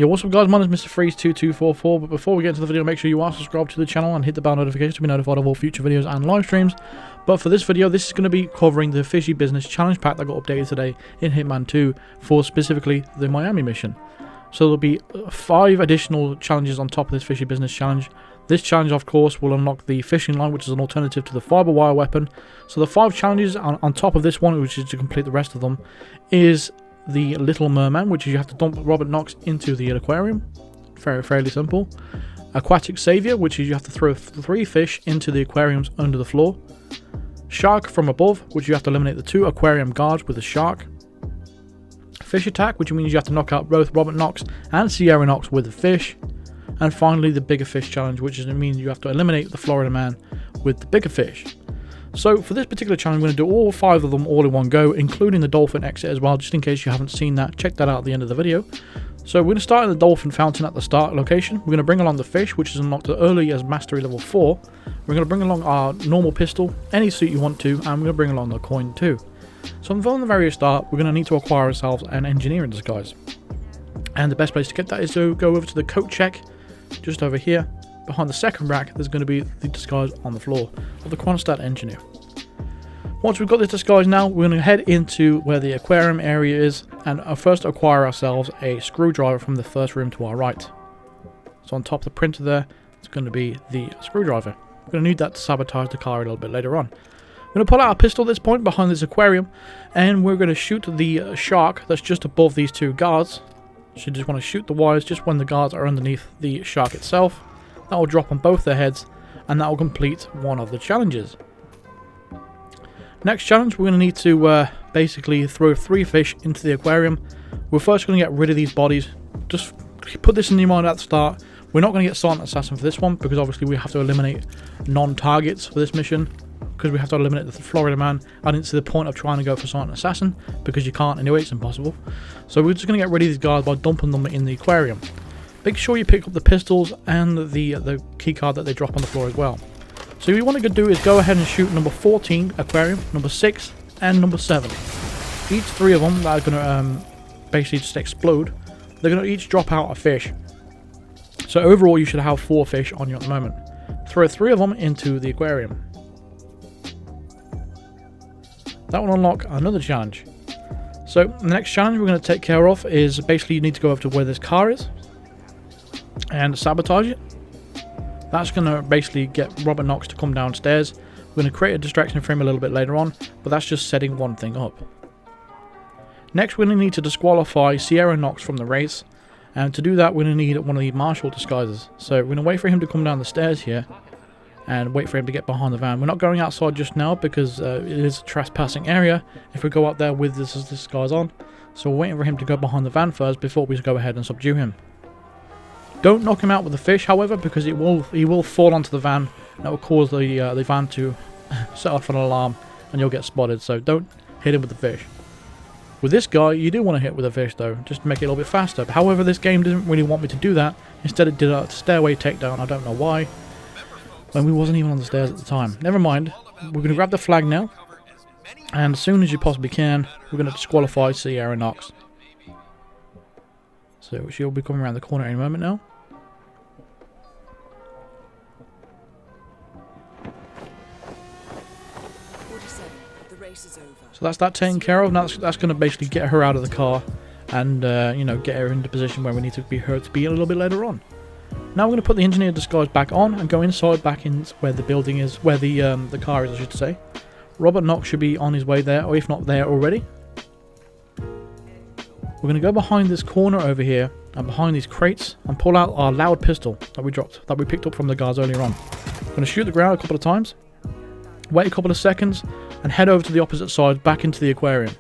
Yo, what's up guys, my name is Mr. Freeze2244, but before we get into the video, make sure you are subscribed to the channel and hit the bell notification to be notified of all future videos and live streams. But for this video, this is going to be covering the Fishy Business Challenge Pack that got updated today in Hitman 2 for specifically the Miami mission. So there'll be 5 additional challenges on top of this Fishy Business Challenge. This challenge, of course, will unlock the fishing line, which is an alternative to the fiber wire weapon. So the 5 challenges on top of this one, which is to complete the rest of them, is the Little Merman, which is you have to dump Robert Knox into the aquarium. Fairly simple. Aquatic Saviour, which is you have to throw 3 fish into the aquariums under the floor. Shark from above, which you have to eliminate the 2 aquarium guards with a shark. Fish attack, which means you have to knock out both Robert Knox and Cierra Knox with a fish. And finally, the bigger fish challenge, which means you have to eliminate the Florida man with the bigger fish. So for this particular challenge, I'm going to do all 5 of them all in one go, including the dolphin exit as well, just in case you haven't seen that. Check that out at the end of the video. So we're going to start in the dolphin fountain at the start location. We're going to bring along the fish, which is unlocked as early as mastery level 4. We're going to bring along our normal pistol, any suit you want to, and we're going to bring along the coin too. So from the very start, we're going to need to acquire ourselves an engineering disguise. And the best place to get that is to go over to the coat check, just over here. Behind the second rack, there's going to be the disguise on the floor of the Kronstadt engineer. Once we've got this disguise now, we're going to head into where the aquarium area is and first acquire ourselves a screwdriver from the first room to our right. So on top of the printer there, it's going to be the screwdriver. We're going to need that to sabotage the car a little bit later on. We're going to pull out our pistol at this point behind this aquarium, and we're going to shoot the shark that's just above these 2 guards. So you just want to shoot the wires just when the guards are underneath the shark itself. That will drop on both their heads, and that will complete one of the challenges. Next challenge, we're going to need to basically throw 3 fish into the aquarium. We're first going to get rid of these bodies. Just put this in your mind at the start. We're not going to get Silent Assassin for this one, because obviously we have to eliminate non-targets for this mission, because we have to eliminate the Florida man. I didn't see the point of trying to go for Silent Assassin, because you can't anyway, it's impossible. So we're just going to get rid of these guys by dumping them in the aquarium. Make sure you pick up the pistols and the key card that they drop on the floor as well. So what you want to do is go ahead and shoot number 14 aquarium, number 6 and number 7. Each 3 of them that are going to basically just explode. They're going to each drop out a fish. So overall you should have 4 fish on you at the moment. Throw 3 of them into the aquarium. That will unlock another challenge. So the next challenge we're going to take care of is basically you need to go over to where this car is and sabotage it. That's going to basically get Robert Knox to come downstairs. We're going to create a distraction for him a little bit later on, but that's just setting one thing up. Next, we're going to need to disqualify Cierra Knox from the race, and to do that we're going to need one of the marshal disguises. So we're going to wait for him to come down the stairs here and wait for him to get behind the van. We're not going outside just now because it is a trespassing area if we go up there with this disguise on. So we're waiting for him to go behind the van first before we go ahead and subdue him. Don't knock him out with the fish, however, because he will fall onto the van. That will cause the van to set off an alarm, and you'll get spotted. So don't hit him with the fish. With this guy, you do want to hit with a fish though, just to make it a little bit faster. However, this game didn't really want me to do that. Instead, it did a stairway takedown. I don't know why, when we wasn't even on the stairs at the time. Never mind. We're going to grab the flag now, and as soon as you possibly can, we're going to disqualify Cierra Knox. So she'll be coming around the corner any moment now. So that's that taken care of. Now that's going to basically get her out of the car and you know, get her into position where we need to be her to be a little bit later on. Now we're going to put the engineer disguise back on and go inside back in where the building is, where the car is, I should say. Robert Knox should be on his way there, or if not there already. We're going to go behind this corner over here and behind these crates and pull out our loud pistol that we picked up from the guards earlier on. We're going to shoot the ground a couple of times, wait a couple of seconds, and head over to the opposite side back into the aquarium.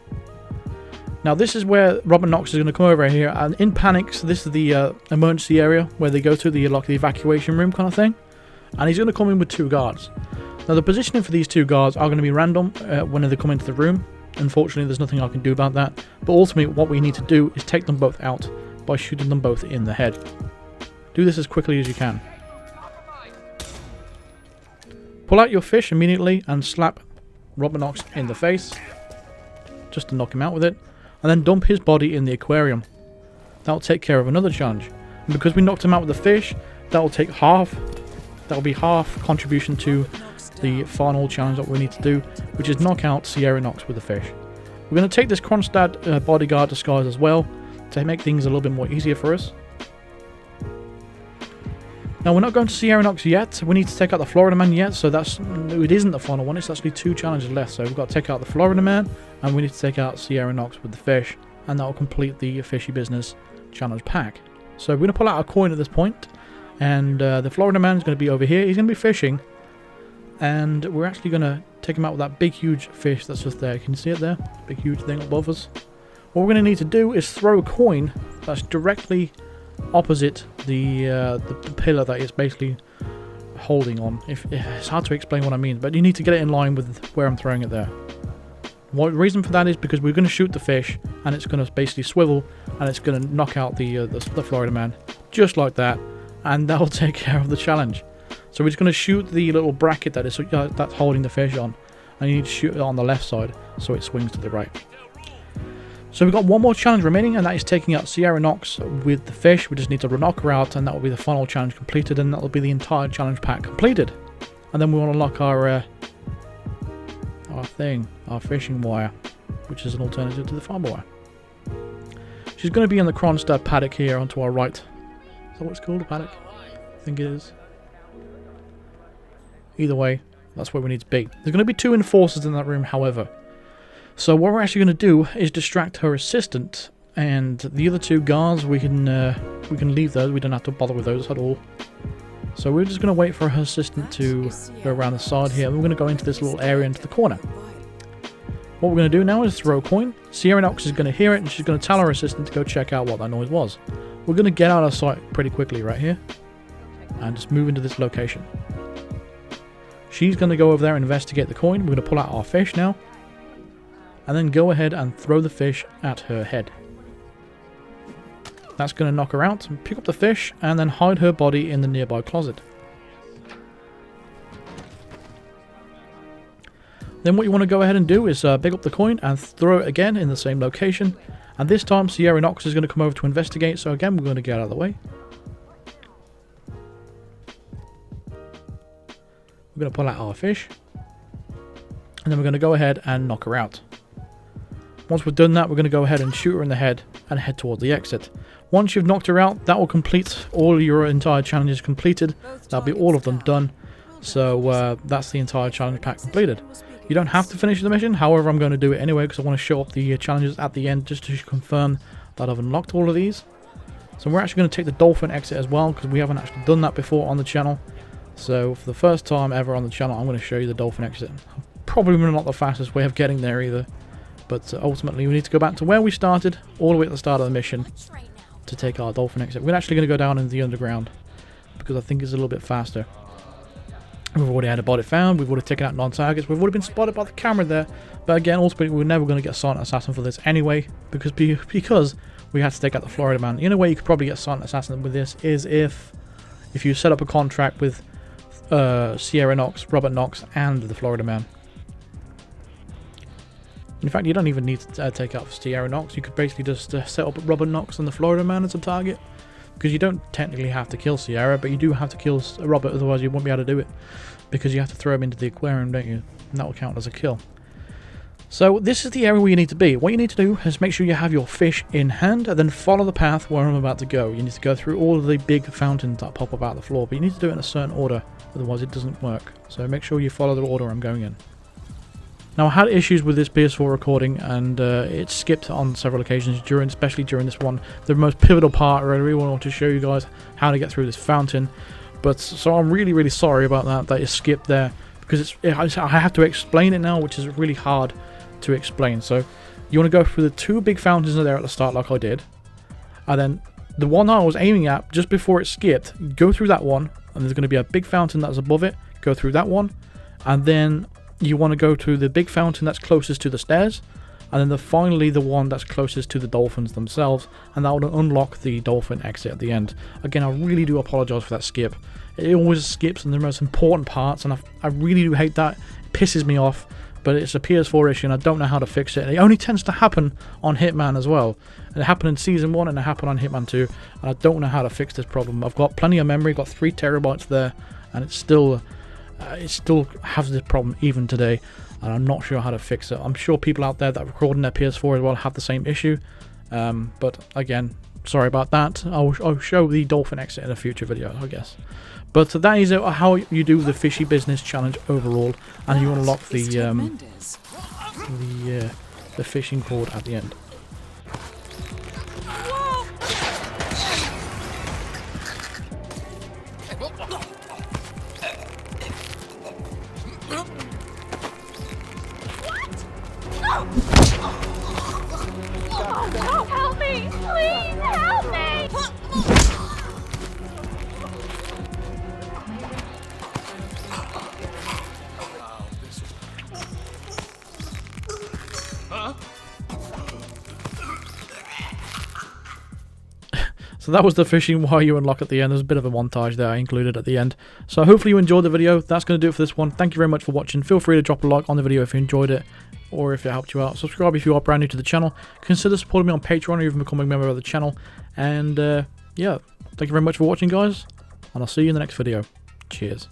Now this is where Robert Knox is going to come over here, and in panic, so this is the emergency area where they go to the evacuation room kind of thing, and he's going to come in with 2 guards. Now the positioning for these 2 guards are going to be random when they come into the room. Unfortunately, there's nothing I can do about that, but ultimately what we need to do is take them both out by shooting them both in the head. Do this as quickly as you can. Pull out your fish immediately and slap Robert Knox in the face, just to knock him out with it, and then dump his body in the aquarium. that'll take care of another challenge. And because we knocked him out with the fish, that'll take half. That'll be half contribution to the final challenge that we need to do, which is knock out Cierra Knox with the fish. We're going to take this Kronstadt bodyguard disguise as well to make things a little bit more easier for us. Now, we're not going to Cierra Knox yet. We need to take out the Florida Man yet, so it isn't the final one. It's actually 2 challenges left. So we've got to take out the Florida Man, and we need to take out Cierra Knox with the fish, and that will complete the Fishy Business Challenge Pack. So we're going to pull out a coin at this point, and the Florida Man is going to be over here. He's going to be fishing, and we're actually going to take him out with that big huge fish that's just there. Can you see it there? Big huge thing above us. What we're going to need to do is throw a coin that's directly opposite the pillar that it's basically holding on. It's hard to explain what I mean, but you need to get it in line with where I'm throwing it there. The reason for that is because we're going to shoot the fish, and it's going to basically swivel, and it's going to knock out the Florida Man, just like that, and that'll take care of the challenge. So we're just going to shoot the little bracket that's holding the fish on, and you need to shoot it on the left side so it swings to the right. So we've got one more challenge remaining, and that is taking out Cierra Knox with the fish. We just need to knock her out, and that will be the final challenge completed, and that will be the entire challenge pack completed. And then we want to lock our fishing wire, which is an alternative to the fiber wire. She's going to be in the Kronstadt paddock here onto our right. Is that what it's called, a paddock? I think it is. Either way, that's where we need to be. There's going to be 2 enforcers in that room, however. So what we're actually going to do is distract her assistant, and the other 2 guards we can leave those. We don't have to bother with those at all. So we're just going to wait for her assistant to go around the side here. We're going to go into this little area into the corner. What we're going to do now is throw a coin. Cierra Knox is going to hear it, and she's going to tell her assistant to go check out what that noise was. We're going to get out of sight pretty quickly right here, and just move into this location. She's going to go over there and investigate the coin. We're going to pull out our fish now, and then go ahead and throw the fish at her head. That's going to knock her out, and pick up the fish, and then hide her body in the nearby closet. Then what you want to go ahead and do is pick up the coin and throw it again in the same location. And this time Cierra Knox is going to come over to investigate, so again we're going to get out of the way. We're going to pull out our fish, and then we're going to go ahead and knock her out. Once we've done that, we're going to go ahead and shoot her in the head and head towards the exit. Once you've knocked her out, that will complete all your entire challenges completed. That'll be all of them done. So that's the entire challenge pack completed. You don't have to finish the mission, however I'm going to do it anyway because I want to show off the challenges at the end just to confirm that I've unlocked all of these. So we're actually going to take the dolphin exit as well because we haven't actually done that before on the channel. So for the first time ever on the channel, I'm going to show you the dolphin exit. Probably not the fastest way of getting there either, but ultimately we need to go back to where we started, all the way at the start of the mission, to take our dolphin exit. We're actually going to go down into the underground because I think it's a little bit faster. We've already had a body found, we've already taken out non-targets, we've already been spotted by the camera there, but again, ultimately we're never going to get a silent assassin for this anyway, because we had to take out the Florida Man. The only way you could probably get a silent assassin with this is if you set up a contract with Cierra Knox, Robert Knox, and the Florida Man. In fact, you don't even need to take out Cierra Knox, you could basically just set up Robert Knox and the Florida Man as a target. Because you don't technically have to kill Ciera, but you do have to kill Robert, otherwise you won't be able to do it. Because you have to throw him into the aquarium, don't you? And that will count as a kill. So this is the area where you need to be. What you need to do is make sure you have your fish in hand, and then follow the path where I'm about to go. You need to go through all of the big fountains that pop up out of the floor, but you need to do it in a certain order, otherwise it doesn't work. So make sure you follow the order I'm going in. Now, I had issues with this PS4 recording, and it skipped on several occasions, especially during this one. The most pivotal part where I really want to show you guys how to get through this fountain. So I'm really, really sorry about that it skipped there, because I have to explain it now, which is really hard to explain. So you want to go through the 2 big fountains there at the start, like I did, and then the one I was aiming at just before it skipped, go through that one, and there's going to be a big fountain that's above it. Go through that one, and then you want to go to the big fountain that's closest to the stairs, and then finally the one that's closest to the dolphins themselves, and that will unlock the dolphin exit at the end. Again, I really do apologise for that skip. It always skips in the most important parts, and I really do hate that. It pisses me off, but it's a PS4 issue and I don't know how to fix it. And it only tends to happen on Hitman as well. And it happened in Season 1 and it happened on Hitman 2, and I don't know how to fix this problem. I've got plenty of memory, got 3 terabytes there, and it still has this problem even today, and I'm not sure how to fix it. I'm sure people out there that record on their PS4 as well have the same issue, but again, sorry about that. I'll show the dolphin exit in a future video, I guess. But that is how you do the Fishy Business Challenge overall, and you unlock the fishing cord at the end. Oh, help me! Please help me! So that was the fishing wire you unlock at the end. There's a bit of a montage there I included at the end. So hopefully you enjoyed the video. That's going to do it for this one. Thank you very much for watching. Feel free to drop a like on the video if you enjoyed it, or if it helped you out. Subscribe if you are brand new to the channel. Consider supporting me on Patreon or even becoming a member of the channel. And yeah, thank you very much for watching, guys, and I'll see you in the next video. Cheers.